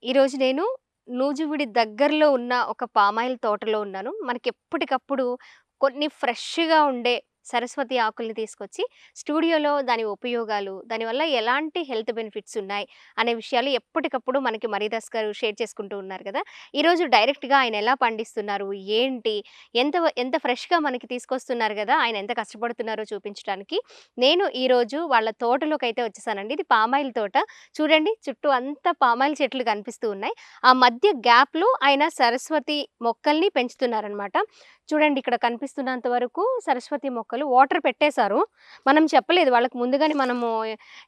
ఈరోజు నేను నూజివీడి దగ్గరలో ఉన్న ఒక పామాయిల్ తోటలో ఉన్నాను. మనకెప్పటికప్పుడు కొన్ని ఫ్రెష్‌గా ఉండే సరస్వతి ఆకుల్ని తీసుకొచ్చి స్టూడియోలో దాని ఉపయోగాలు, దానివల్ల ఎలాంటి హెల్త్ బెనిఫిట్స్ ఉన్నాయి అనే విషయాలు ఎప్పటికప్పుడు మనకి మరీదాస్ గారు షేర్ చేసుకుంటూ ఉన్నారు కదా! ఈరోజు డైరెక్ట్‌గా ఆయన ఎలా పండిస్తున్నారు? ఏంటి? ఎంత ఫ్రెష్‌గా మనకి తీసుకొస్తున్నారు గదా! ఆయన ఎంత కష్టపడుతున్నారో చూపించడానికి నేను ఈరోజు వాళ్ళ తోటలోకైతే వచ్చేసానండి. ఇది పామాయిల్ తోట. చూడండి చుట్టూ అంతా పామాయిల్ చెట్లు కనిపిస్తూ ఉన్నాయి. ఆ మధ్య గ్యాప్‌లో ఆయన సరస్వతి మొక్కల్ని పెంచుతున్నారనమాట. చూడండి ఇక్కడ కనిపిస్తున్నంత వరకు సరస్వతి మొక్కలు వాటర్ పెట్టేశారు. మనం చెప్పలేదు వాళ్ళకి ముందుగానే మనము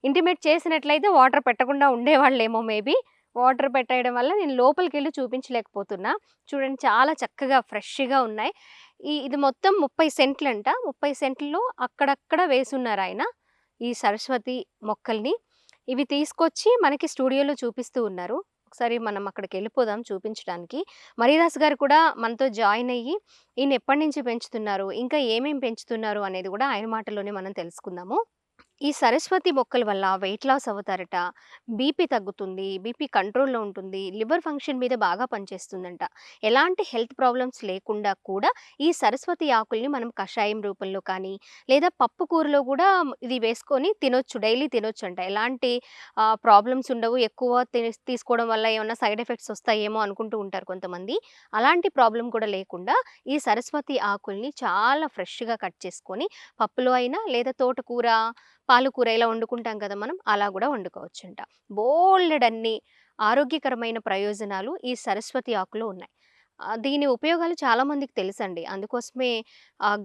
ఇంటిమేట్ చేసినట్లయితే వాటర్ పెట్టకుండా ఉండేవాళ్ళేమో మేబీ. వాటర్ పెట్టేయడం వల్ల నేను లోపలికెళ్ళి చూపించలేకపోతున్నా. చూడండి చాలా చక్కగా ఫ్రెష్‌గా ఉన్నాయి. ఇది మొత్తం 30 సెంట్లంట. 30 సెంట్‌లో అక్కడక్కడ వేసున్నారాయన ఈ సరస్వతి మొక్కల్ని. ఇవి తీసుకొచ్చి మనకి స్టూడియోలో చూపిస్తూ ఉన్నారు. ఒకసారి మనం అక్కడికెళ్ళిపోదాం చూపించడానికి. మరీదాస్ గారు కూడా మనతో జాయిన్ అయ్యి, ఈయన ఎప్పటినుంచి పెంచుతున్నారు, ఇంకా ఏమేం పెంచుతున్నారు అనేది గూడా ఆయన మాటల్లోనే మనం తెలుసుకుందాము. ఈ సరస్వతి మొక్కల వల్ల వెయిట్ లాస్ అవుతారట. బీపీ తగ్గుతుంది. బీపీ కంట్రోల్‌లో ఉంటుంది. లివర్ ఫంక్షన్ మీద బాగా పనిచేస్తుందంట. ఎలాంటి హెల్త్ ప్రాబ్లమ్స్ లేకుండా కూడా ఈ సరస్వతి ఆకుల్ని మనం కషాయం రూపంలో కానీ, లేదా పప్పు కూరలో గూడా ఇది వేసుకొని తినొచ్చు. డైలీ తినొచ్చంట. ఎలాంటి ప్రాబ్లమ్స్ ఉండవు. ఎక్కువ తీసుకోవడం వల్ల ఏమన్నా సైడ్ ఎఫెక్ట్స్ వస్తాయేమో అనుకుంటూ ఉంటారు కొంతమంది. అలాంటి ప్రాబ్లమ్ కూడా లేకుండా ఈ సరస్వతి ఆకుల్ని చాలా ఫ్రెష్‌గా కట్ చేసుకొని పప్పులో అయినా లేదా తోటకూర, పాలకూర ఇలా వండుకుంటాం కదా మనం. అలా గూడా వండుకోవచ్చంట. బోలెడన్ని ఆరోగ్యకరమైన ప్రయోజనాలు ఈ సరస్వతి ఆకులో ఉన్నాయి. దీని ఉపయోగాలు చాలా మందికి తెలుసండి. అందుకోసమే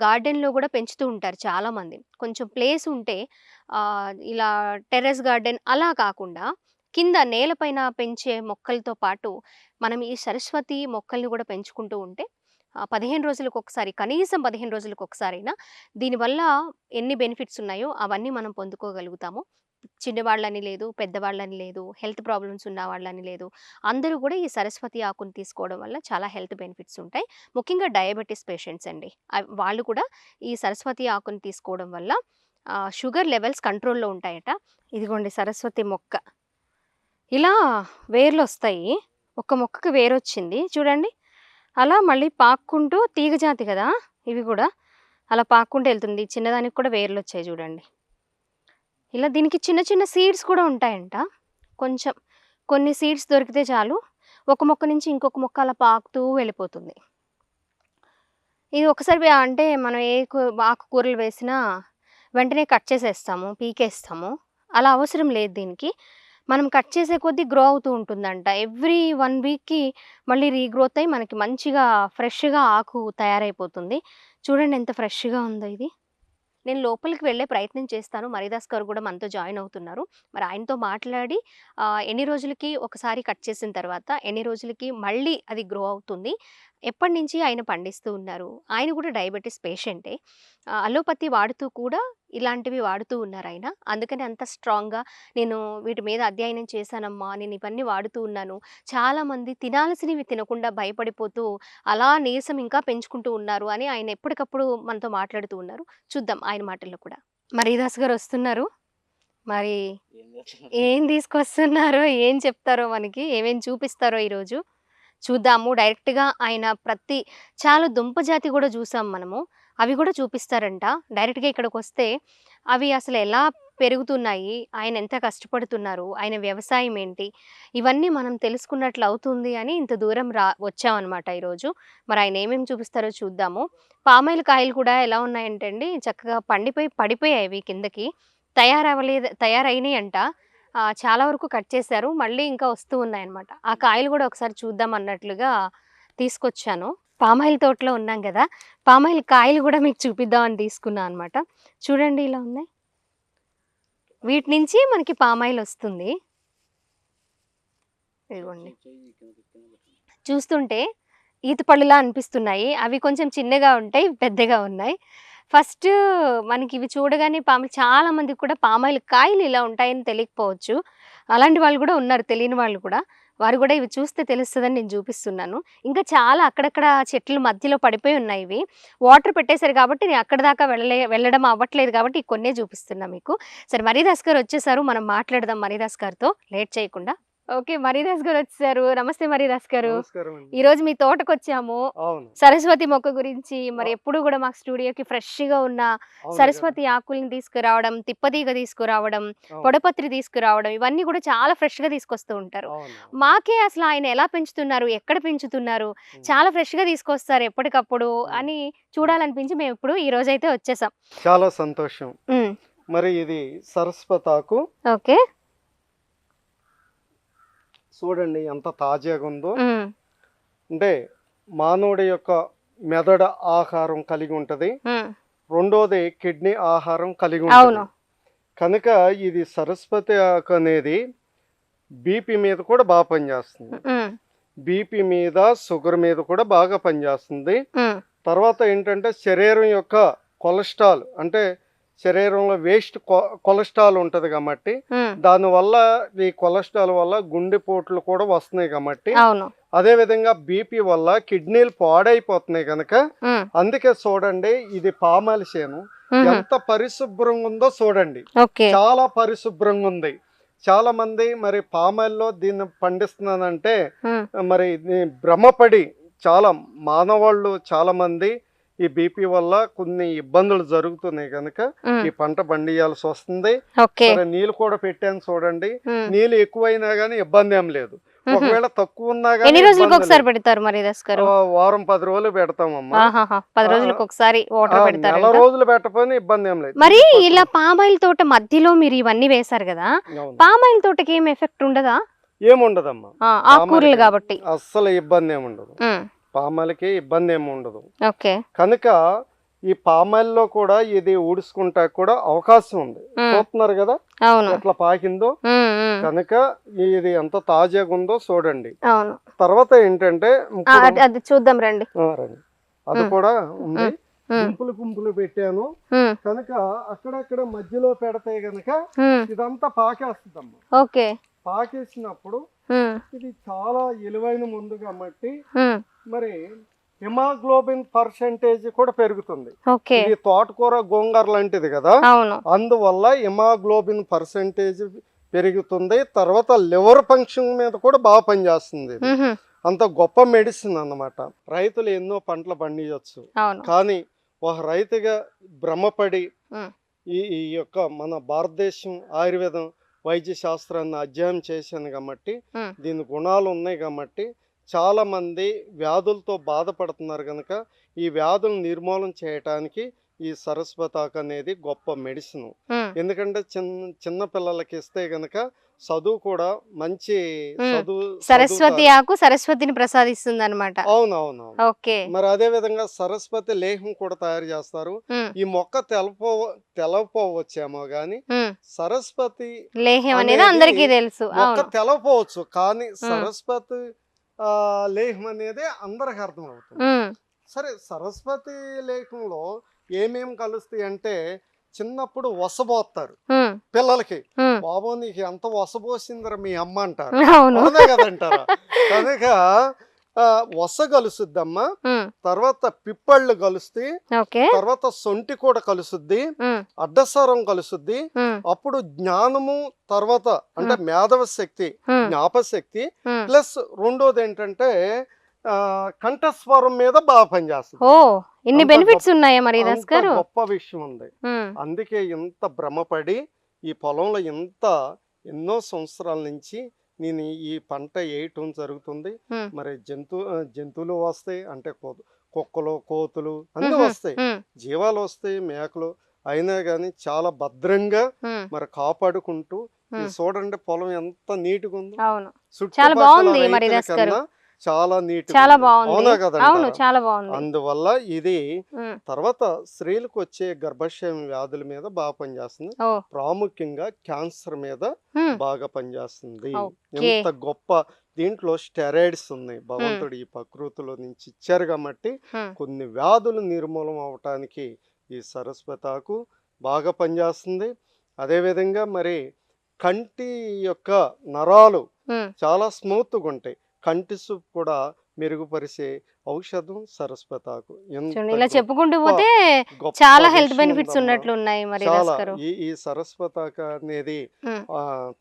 గార్డెన్‌లో గూడా పెంచుతూ ఉంటారు చాలామంది. కొంచెం ప్లేస్ ఉంటే ఇలా టెర్రస్ గార్డెన్ అలా కాకుండా కింద నేలపైన పెంచే మొక్కలతో పాటు మనం ఈ సరస్వతి మొక్కల్ని గూడా పెంచుకుంటూ ఉంటే 15 రోజులకొకసారి కనీసం 15 రోజులకొకసారైనా దీనివల్ల ఎన్ని బెనిఫిట్స్ ఉన్నాయో అవన్నీ మనం పొందుకోగలుగుతాము. చిన్నవాళ్ళని లేదు, పెద్దవాళ్ళని లేదు, హెల్త్ ప్రాబ్లమ్స్ ఉన్నవాళ్ళని లేదు. అందరూ గూడా ఈ సరస్వతి ఆకుని తీసుకోవడం వల్ల చాలా హెల్త్ బెనిఫిట్స్ ఉంటాయి. ముఖ్యంగా డయాబెటిస్ పేషెంట్స్ అండి. వాళ్ళు కూడా ఈ సరస్వతి ఆకుని తీసుకోవడం వల్ల షుగర్ లెవెల్స్ కంట్రోల్‌లో ఉంటాయట. ఇదిగోండి సరస్వతి మొక్క. ఇలా వేర్లొస్తాయి. ఒక మొక్కకి వేరొచ్చింది చూడండి. అలా మళ్ళీ పాక్కుంటూ తీగ జాతి గదా! ఇవి గూడా. అలా పాక్కుంటూ ఎళ్తుంది. చిన్నదానికి కూడా వేర్లొచ్చాయి జూడండి. ఇలా దీనికి చిన్న చిన్న సీడ్స్ కూడా ఉంటాయంట. కొంచెం కొన్ని సీడ్స్ దొరికితే చాలు. ఒక మొక్క నుంచి ఇంకొక మొక్క అలా పాకుతూ వెళ్ళిపోతుంది. ఇది ఒకసారి అంటే మనం ఏ ఆకుకూరలు వేసినా వెంటనే కట్ చేసేస్తాము, పీకేస్తాము. అలా అవసరం లేదు దీనికి. మనం కట్ చేసే కొద్దీ గ్రో అవుతూ ఉంటుందంట. ఎవ్రీ 1 వీక్‌కి మళ్ళీ రీగ్రోత్ అయ్యి మనకి మంచిగా ఫ్రెష్‌గా ఆకు తయారైపోతుంది. చూడండి ఎంత ఫ్రెష్‌గా ఉందో ఇది. నేను లోపలికి వెళ్ళే ప్రయత్నం చేస్తాను. మరిదాస్ గారు కూడా మనతో జాయిన్ అవుతున్నారు. మరి ఆయనతో మాట్లాడి ఎన్ని రోజులకి ఒకసారి కట్ చేసిన తర్వాత, ఎన్ని రోజులకి మళ్ళీ అది గ్రో అవుతుంది. ఎప్పటినుంచి ఆయన పండిస్తూ ఉన్నారు. ఆయన కూడా డయాబెటిస్ పేషెంటే. అలోపతి వాడుతూ కూడా ఇలాంటివి వాడుతూ ఉన్నారాయన. అందుకని అంత స్ట్రాంగ్‌గా నేను వీటి మీద అధ్యయనం చేశానమ్మా. నేను ఇవన్నీ వాడుతూ ఉన్నాను. చాలామంది తినాల్సినవి తినకుండా భయపడిపోతూ అలా నీరసం ఇంకా పెంచుకుంటూ ఉన్నారు అని ఆయన ఎప్పటికప్పుడు మనతో మాట్లాడుతూ ఉన్నారు. చూద్దాం ఆయన మాటల్లో కూడా. మరీదాస్ గారు వస్తున్నారు. మరి ఏం తీసుకొస్తున్నారో, ఏం చెప్తారో మనకి, ఏమేం చూపిస్తారో ఈరోజు చూద్దాము. డైరెక్ట్‌గా ఆయన చాలా దుంప జాతి గూడా చూసాం మనము. అవి గూడా చూపిస్తారంట. డైరెక్ట్‌గా ఇక్కడికొస్తే అవి అసలు ఎలా పెరుగుతున్నాయి, ఆయన ఎంత కష్టపడుతున్నారు, ఆయన వ్యవసాయం ఏంటి, ఇవన్నీ మనం తెలుసుకున్నట్లు అవుతుంది అని ఇంత దూరం వచ్చామనమాట ఈరోజు. మరి ఆయన ఏమేమి చూపిస్తారో చూద్దాము. పామాయిల్ కాయలు కూడా ఎలా ఉన్నాయంటే అండి, చక్కగా పడిపోయాయి అవి కిందకి. తయారైనయంట. చాలా వరకు కట్ చేశారు. మళ్ళీ ఇంకా వస్తూ ఉన్నాయన్నమాట. ఆ కాయలు గూడా ఒకసారి చూద్దాం అన్నట్లుగా తీసుకొచ్చాను. పామాయిల్ తోటలో ఉన్నాం గదా! పామాయిల్ కాయలు గూడా మీకు చూపిద్దాం అని తీసుకున్నా అనమాట. చూడండి ఇలా ఉన్నాయి. వీటి నుంచి మనకి పామాయిల్ వస్తుంది. ఇదిగోండి. చూస్తుంటే ఈత పళ్ళులా అనిపిస్తున్నాయి. అవి కొంచెం చిన్నగా ఉంటాయి, పెద్దగా ఉన్నాయి. ఫస్ట్ మనకివి చూడగానే చాలా మందికి కూడా పామాయిల్ కాయలు ఇలా ఉంటాయని తెలియకపోవచ్చు. అలాంటి వాళ్ళు గూడా ఉన్నారు తెలియని వాళ్ళు కూడా. వారు గూడా ఇవి చూస్తే తెలుస్తదని నేను చూపిస్తున్నాను. ఇంకా చాలా అక్కడక్కడ చెట్ల మధ్యలో పడిపోయి ఉన్నాయి ఇవి. వాటర్ పెట్టేసారు కాబట్టి నేను అక్కడి దాకా వెళ్ళడం అవ్వట్లేదు కాబట్టి ఈ కొన్నే చూపిస్తున్నా మీకు. సరే మరీదాస్ గారు వచ్చేసారు. మనం మాట్లాడదాం మరీదాస్ గారితో లేట్ చేయకుండా. ఓకే. మరీదాస్ గారు వచ్చేసారు. నమస్తే మరీదాస్ గారు. నమస్కారం అండి. ఈరోజు మీ తోటకొచ్చాము. అవును. సరస్వతి మొక్క గురించి మరి అ ఎప్పుడు గూడా మాకు స్టూడియోకి ఫ్రెష్‌గా ఉన్న అవును గదా! సరస్వతి ఆకుల్ని తీసుకురావడం, తిప్పతీగ తీసుకురావడం, అవును. పొడపత్రి తీసుకురావడం ఇవన్నీ గూడా చాలా ఫ్రెష్‌గా తీసుకొస్తూ ఉంటారు. అవునవును. మాకే అసలు ఆయన ఎలా పెంచుతున్నారు? ఎక్కడ పెంచుతున్నారు? హ్మ్. చాలా ఫ్రెష్‌గా తీసుకొస్తారు ఎప్పటికప్పుడు హ్మ్. అని హ్మ్. చూడాలనిపించి మేమిప్పుడు ఈరోజైతే వచ్చేసాం. చాలా సంతోషం. హ్మ్. మరి ఇది సరస్వతాకు ఓకే. చూడండి ఎంత తాజాగుందో. హ్మ్. అంటే మానవుడి యొక్క మెదడు ఆహారం కలిగి ఉంటది. హ్మ్. రెండోది కిడ్నీ ఆహారం కలిగి అవును. ఉంటది. కనుక ఇది సరస్వతి ఆకు అనేది బీపీ మీద కూడా బాగా పనిచేస్తుంది. హ్మ్. బీపీ మీద, షుగర్ మీద కూడా బాగా పనిచేస్తుంది. హ్మ్. తర్వాత ఏంటంటే శరీరం యొక్క కొలెస్ట్రాల్ అంటే శరీరంలో వేస్ట్ కొలెస్ట్రాల్ ఉంటుంది కాబట్టి హ్మ్. దానివల్ల ఈ కొలెస్ట్రాల్ వల్ల గుండెపోట్లు కూడా వస్తున్నాయి కాబట్టి అవును. అదేవిధంగా బీపీ వల్ల కిడ్నీలు పాడైపోతున్నాయి కనుక హ్మ్. అందుకే చూడండి ఇది పామాయిల్ చేను హుహు. ఎంత పరిశుభ్రంగా ఉందో చూడండి. ఓకే. చాలా పరిశుభ్రంగా ఉంది. చాలా మంది మరి పామాయిల్లో దీన్ని పండిస్తున్నానంటే హ్మ్. మరి భ్రమపడి చాలా మానవాళ్ళు చాలా మంది ఈ బీపీ వల్ల కొన్ని ఇబ్బందులు జరుగుతున్నాయి కనుక హ్మ్. ఈ పంట పండియాల్సి వస్తుంది. ఓకే. సరే నీళ్ళు కూడా పెట్టాను చూడండి. హ్మ్. నీళ్ళు ఎక్కువైనా కానీ ఇబ్బంది ఏం లేదు. హుహు. ఒకవేళ తక్కువ ఉన్నా ఎన్ని కానీ రోజులకి ఇబ్బంది ఒకసారి లేదు. పెడతారు మరీదాస్ గారు? వారం 10 రోజులు పెడతామమ్మా. ఆహాహా! 10 ఆ, రోజులకి ఒకసారి ఆ, వాటర్ నెల పెడతారంట. రోజులు పెట్టకపోయినా ఇబ్బంది ఏం లేదు. మరి ఇది ఇలా ప్రకృతి. పామాయిల్ తోట మధ్యలో మీరు ఇవన్నీ వేశారు గదా! అవును. పామాయిల్ తోటకి ఏం ఎఫెక్ట్ ఉండదా? ఏముండదమ్మా. ఆకుకూరలు పామాయిల్కి గాబట్టి. అస్సలు ఇబ్బంది ఏమి ఉండదు. హ్మ్. పామాయిల్కి ఇబ్బంది ఏమి ఉండదు. ఓకే. కనుక ఈ పామాయిల్లో కూడా ఇది ఊడ్చుకుంటా కూడా అవకాశం ఉంది. హ్మ్. చూస్తున్నారు కదా అవును. ఎట్లా పాకిందో. హ్మ్. హ్మ్. కనుక ఇది ఎంత తాజాగా ఉందో చూడండి. అవును. తర్వాత ఏంటంటే ఇప్పుడు అది అది చూద్దాం రండి. రండి. అది హ్మ్. కూడా ఉంది. హ్మ్. హ్మ్. గుంపులు గుంపులు పెట్టాను హ్మ్. కనుక అక్కడక్కడ మధ్యలో పెడితే గనక హ్మ్. ఇదంతా పాకేస్తుందమ్మా. ఓకే. పాకేసినప్పుడు హ్మ్. ఇది చాలా విలువైన ముందు కాబట్టి హ్మ్. మరి హిమాగ్లోబిన్ పర్సెంటేజ్ కూడా పెరుగుతుంది. ఓకే. ఇది తోటకూర గోంగూర లాంటిది కదా. అవును. అందువల్ల హిమాగ్లోబిన్ పర్సెంటేజ్ పెరుగుతుంది. తర్వాత లివర్ ఫంక్షన్ మీద కూడా బాగా పనిచేస్తుంది ఇది. హుహు. అంత గొప్ప మెడిసిన్ అన్నమాట. రైతులు ఎన్నో పంటలు పండించవచ్చు. అవును. కానీ ఒక రైతుగా భ్రమపడి హ్మ్. ఈ యొక్క మన భారతదేశం ఆయుర్వేదం వైద్య శాస్త్రాన్ని అధ్యయనం చేశాను కాబట్టి హ్మ్. దీని గుణాలు ఉన్నాయి కాబట్టి చాలామంది వ్యాధులతో బాధపడుతున్నారు కనుక ఈ వ్యాధులను నిర్మూలన చేయటానికి ఈ సరస్వతాకు అనేది గొప్ప మెడిసిన్. హ్మ్. ఎందుకంటే చిన్న పిల్లలకి ఇస్తే గనక చదువు కూడా మంచి హ్మ్. చదువు సరస్వతి చదువుతారు. ఆకు సరస్వతిని ప్రసాదిస్తుందన్నమాట. అవునవునవును. ఓకే. మరి అదే విధంగా సరస్వతి లేహం కూడా తయారు చేస్తారు. హ్మ్. ఈ మొక్క తెలవపోవచ్చేమో గాని హ్మ్. సరస్వతి లేహ్యం అనేది అనేది అందరికీ తెలుసు. మొక్క అవును. తెలవపోవచ్చు. కానీ హ్మ్. సరస్వతి లేహం అనేది అందరికి అర్థమవుతుంది. హ్మ్. సరే సరస్వతి లేఖంలో ఏమేమి కలుస్తాయి అంటే చిన్నప్పుడు వసబోస్తారు హ్మ్. పిల్లలకి. హ్మ్. బాబు నీకు ఎంత వసబోసిందిరా మీ అమ్మ అంటారు. అవును. అవునా కదంటారా? కనుక వస కలుసుద్దమ్మా. హ్మ్. తర్వాత పిప్పళ్ళు కలుస్తాయి. ఓకే. తర్వాత సొంటి కూడా కలుసుద్ది. హ్మ్. అడ్డస్వరం కలుసుద్ది. హ్మ్. అప్పుడు జ్ఞానము తర్వాత అంటే హ్మ్. మేధవ శక్తి, హ్మ్. జ్ఞాపశక్తి హ్మ్. ప్లస్ రెండోది ఏంటంటే కంఠస్వరం మీద బాగా పనిచేస్తుంది. ఓహ్! ఇన్ని అంత బెనిఫిట్స్ గొప్ప ఉన్నాయా మరీదాస్ అంత గారు? గొప్ప విషయం ఉంది. హ్మ్. అందుకే ఇంత భ్రమపడి ఈ పొలంలో ఎన్నో సంవత్సరాల నుంచి నేను ఈ పంట వేయటం జరుగుతుంది. హ్మ్. మరి జంతువులు వస్తాయి అంటే కుక్కలు, కోతులు అన్నీ హుహు. వస్తాయి. హ్మ్. జీవాలు వస్తాయి, మేకలు. అయినా కానీ చాలా భద్రంగా హ్మ్. మరి కాపాడుకుంటూ ఇది హ్మ్. చూడండి పొలం ఎంత నీట్‌గా ఉందో. అవును. చాలా చుట్టుపక్కల బావుంది రైతుల మరీదాస్ గారు. కన్నా చాలా నీట్‌గా చాలా ఉంది. బావుంది. అవునా అవును. కదంటారా? చాలా బావుంది. అందువల్ల ఇది హ్మ్. తర్వాత స్త్రీలకు వచ్చే గర్భాశయం వ్యాధుల మీద బాగా పనిచేస్తుంది. ఓహ్! ప్రాముఖ్యంగా క్యాన్సర్ మీద హ్మ్. బాగా పనిచేస్తుంది. ఓకే. ఎంత గొప్ప దీంట్లో స్టెరాయిడ్స్ ఉన్నాయి. హ్మ్. భగవంతుడు ఈ ప్రకృతిలో నుంచి ఇచ్చారు కాబట్టి హ్మ్. కొన్ని వ్యాధులు నిర్మూలన అవటానికి ఈ సరస్వతాకు బాగా పనిచేస్తుంది. అదేవిధంగా మరి కంటి యొక్క నరాలు హ్మ్. చాలా స్మూత్‌గా ఉంటాయి. కంటి చూపు కూడా మెరుగుపరిచే ఔషధం సరస్వతాకు. ఎంత చూడండి ఇలా చెప్పుకుంటూ గొప్ప పోతే గొప్ప చాలా హెల్త్ విషయం బెనిఫిట్స్ ఉందమ్మా. ఉన్నట్లు ఉన్నాయి మరి దాస్ చాలా గారు. ఈ సరస్వతాక అనేది ఉమ్,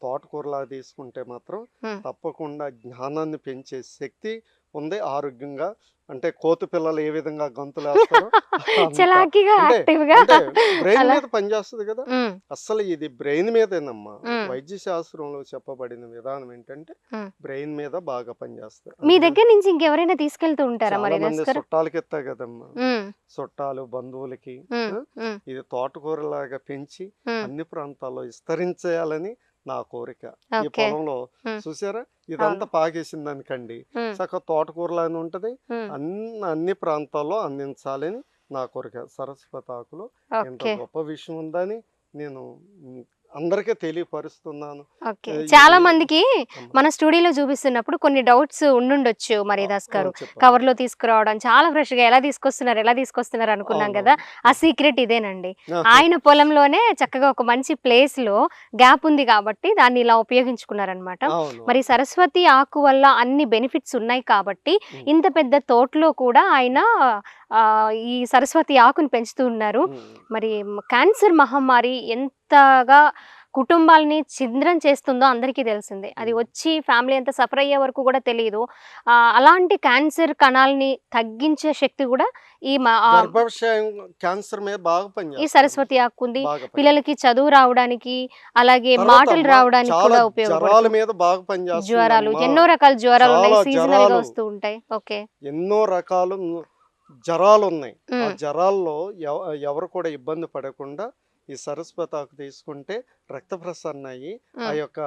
తోటకూరలా తీసుకుంటే మాత్రం ఉమ్. తప్పకుండా జ్ఞానాన్ని పెంచే శక్తి ఉంది. ఆరోగ్యంగా అంటే కోతి పిల్లలు ఏ విధంగా గంతులేస్తారో అంత చలాకీగా అంటే యాక్టివ్ గా అంటే బ్రెయిన్ అలా. మీద పనిచేస్తుంది కదా. ఉమ్, అస్సలు ఇది బ్రెయిన్ మీదేనమ్మా. ఉమ్, వైద్య శాస్త్రంలో చెప్పబడిన విధానం ఏంటంటే ఉమ్. బ్రెయిన్ మీద బాగా పనిచేస్తుంది. మీ అందుకని దగ్గర నుంచి ఇంకెవరైనా తీసుకెళ్తూ ఉంటారా చాలా మరి దాస్ మంది గారు? చుట్టాలకి ఇస్తా కదమ్మా. ఉమ్, చుట్టాలు బంధువులకి ఉమ్, ఆ, ఉమ్, ఇది తోటకూరలాగా పెంచి ఉమ్. అన్ని ప్రాంతాల్లో విస్తరించేయాలని నా కోరిక. ఈ ఓకే. పొలంలో ఉమ్, చూసారా ఇదంతా అవును. పాకేసిందనుకండి ఉమ్, చక్కగా తోటకూరలానే ఉంటది. ఉమ్. అన్ని ప్రాంతాల్లో అందించాలని నా కోరిక. సరస్వతి ఆకులో ఎంత ఓకే. గొప్ప విషయం ఉందని నేను అందరికీ తెలియపరుస్తున్నాను. ఓకే. ఇది చాలా మందికి అమ్మ. మన స్టూడియోలో చూపిస్తున్నప్పుడు కొన్ని డౌట్స్ ఉండుండొచ్చు మరి దాస్ గారు. చెప్పండి. కవర్‌లో తీసుకురావడం చాలా ఫ్రెష్‌గా ఎలా తీసుకొస్తున్నారు అనుకున్నాం కదా! ఆ సీక్రెట్ ఇదేనండి. ఆయన పొలంలోనే చక్కగా ఒక మంచి ప్లేస్‌లో గ్యాప్ ఉంది కాబట్టి దాన్ని ఇలా ఉపయోగించుకున్నారనమాట. అవును. మరి సరస్వతి ఆకు వల్ల అన్ని బెనిఫిట్స్ ఉన్నాయి కాబట్టి ఉమ్. ఇంత పెద్ద తోటలో కూడా ఆయన ఈ సరస్వతి ఆకుని పెంచుతూ ఉన్నారు. ఉమ్. మరి క్యాన్సర్ మహమ్మారి ఎంతగా కుటుంబాలని ఛిద్రం చేస్తుందో అందరికీ తెలిసిందే. అది వచ్చి ఫ్యామిలీ అంతా సఫర్ అయ్యే వరకు కూడా తెలీదు. అలాంటి క్యాన్సర్ కణాలని తగ్గించే శక్తి కూడా ఈ గర్భాశయం క్యాన్సర్ మీద బాగా ఈ పనిచేస్తుంది. సరస్వతి ఆకుంది. బాగా పని పిల్లలకి చదువు రావడానికి, అలాగే తర్వాత మాటలు అమ్మ రావడానికి చాలా కూడా జ్వరాల ఉపయోగపడుతుంది. మీద బాగా జ్వరాలు, పనిచేస్తుందమ్మా. ఎన్నో రకాల జ్వరాలు ఉన్నాయి. చాలా సీజనల్ గా జ్వరాలు వస్తూ ఉంటాయి. ఓకే. ఎన్నో రకాలు జ్వరాలు ఉన్నాయి. ఆ ఉమ్, జ్వరాల్లో ఎవరు కూడా ఇబ్బంది పడకుండా ఈ సరస్వతి ఆకు తీసుకుంటే రక్త ప్రసరణ అయ్యి ఆ ఉమ్. యొక్క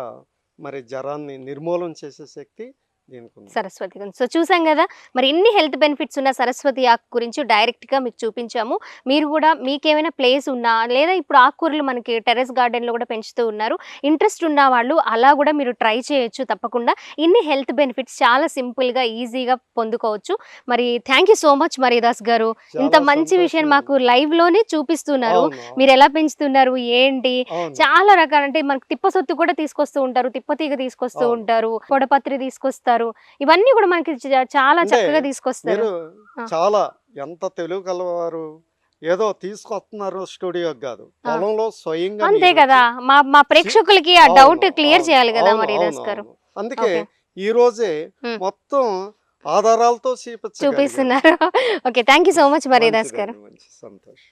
మరి జ్వరాన్ని నిర్మూలన చేసే శక్తి దీనికి ఉంది. సరస్వతి గురించి. సో చూసాం కదా మరి ఇన్ని హెల్త్ బెనిఫిట్స్ ఉన్న సరస్వతి ఆకు గురించి డైరెక్ట్గా మీకు చూపించాము. మీరు కూడా మీకేమైనా ప్లేస్ ఉన్నా లేదా ఇప్పుడు ఆకుకూరలు మనకి టెర్రస్ గార్డెన్లో కూడా పెంచుతూ ఉన్నారు. ఇంట్రెస్ట్ ఉన్న వాళ్ళు అలా కూడా మీరు ట్రై చేయొచ్చు తప్పకుండా. ఇన్ని హెల్త్ బెనిఫిట్స్ చాలా సింపుల్గా ఈజీగా పొందుకోవచ్చు. మరి thank you so much Maridas గారు. ఇంత చాలా మంచి విషయం సంతోషం. మాకు లైవ్లోనే చూపిస్తున్నారు. అవును. మీరు ఎలా పెంచుతున్నారు ఏంటి అవును. చాలా రకాల అంటే మనకు తిప్పసొత్తు కూడా తీసుకొస్తూ ఉంటారు, తిప్పతీగ తీసుకొస్తూ అవును. ఉంటారు, కొడపత్రి తీసుకొస్తారు. ఇవన్నీ కూడా మనకి చాలా అంటే చక్కగా తీసుకొస్తారు. మీరు ఆ. చాలా ఎంత తెలివి కలవారు. ఏదో తీసుకొస్తున్నారు స్టూడియోకి కాదు, ఆ. పొలంలో స్వయంగా అంతే మీరు కదా, మా మా చి- ప్రేక్షకులకి ఆ అవును, డౌట్ క్లియర్ అవును, చేయాలి కదా అవును, మరి అవును, దాస్ గారు. అవును. అందుకే ఓకే. ఈ రోజే ఉమ్. మొత్తం ఆధారాలతో చూపించగలిగాను. చూపిస్తున్నారు. Okay, thank you so much మరి దాస్ గారు. మంచిదండి, మంచి సంతోషం.